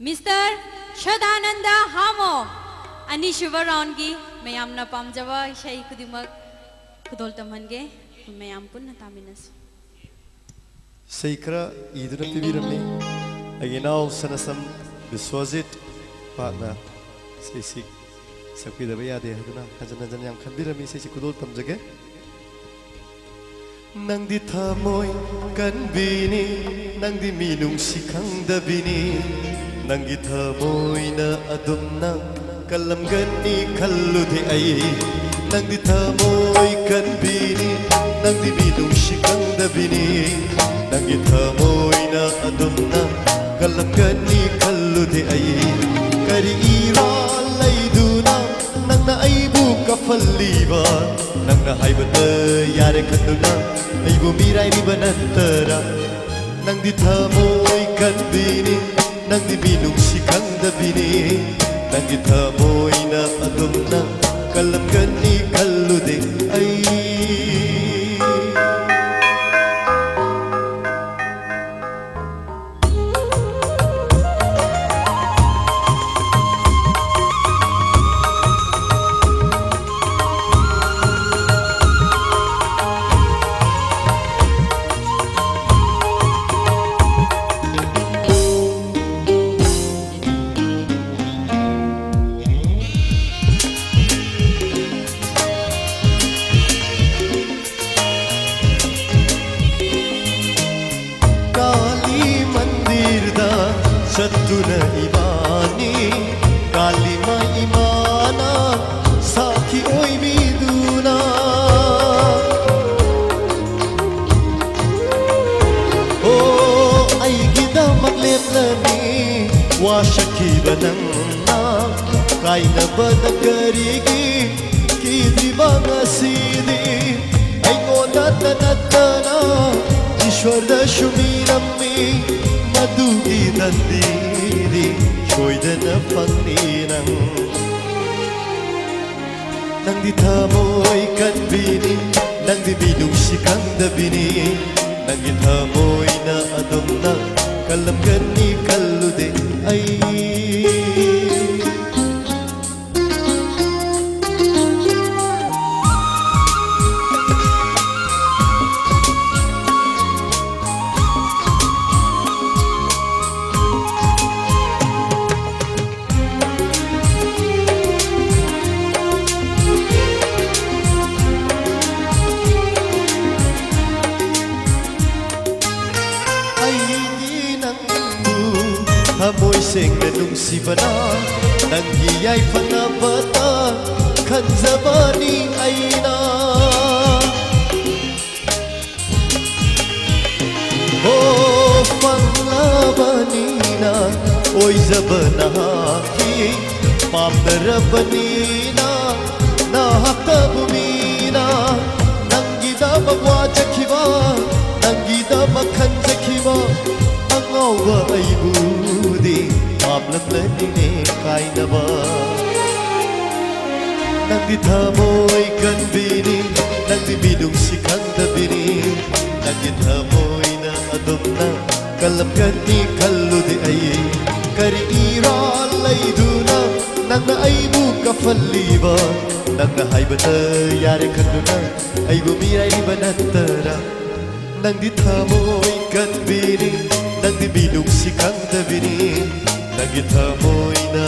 mister Sadananda हामो अनिशुभ round की ma'am पामजब इसाई खुदिमक खुदोल तमहनगे मैम पुनः तामिनस सैखरा इदुना पिबिरमि अगिनाव सनसम विश्वजित पाटना सैसी सकपिदब यादे हदुना हजन हजन याम खनबिरमि सैसी खुदोल तमजगे नंदी थामोय कनबिनी नंदी मिनुंगसि खंगदबिनी नंगी थामोयना अदुमना कलमगनी खल्लुदे आई नंदी थामोय कनबिनी नंदी मिनुंगसि खंगदबिनी नंगी थामोयना अदुमना कलमगनी खल्लुदे आई करी इरा लैदुना नंगना आइबु कफल्लिबा नंगना हाइबदा यारे खंदुना आइबु मिराइरिबा नत्तरा नंदी थामोय कनबिनी नंदी मिनुंगसि खंगदबिनी नंगी थामोयना अदुमना कलमगनी खल्लुदे आई चतुर इमानी काली मा इमाना साखी ओई बिदुना ओ आइगिदा मगलेतनी वाशकी बनना काइना बदकरिगी की दिवांगा सीदी ऐगोना तनतना ईश्वर दशुमीरम्मी मधुगी नंदीरी सोयदना फंगनी नंदी थामोय कनबिनी नंदी मिनुंगसि खंगदबिनी नंगी थामोयना अदुमना कलमगनी खल्लुदे आई Hamoy sengna nungsibana Nangi ay panabata Kanzabani ayna Oh panglabanina Oy zabana haki Mamdarabanina Nahatabumina Nangi da magwajakiba Nangi da makhanjakiba Angawa aibudi Mamlamlanine kainaba Nangdi thamoy kanbini Nangdi minungsi khangdabini Nangdi thamoy na adumna Kalamgani khallude ay Kari ira layduna Nangna aibu kafalliba Nangna haibata yare khanduna Aibu miraiba nattara Nangdi thamoy kanbini Nangdi minungsi khangdabini Nangdi thamoyna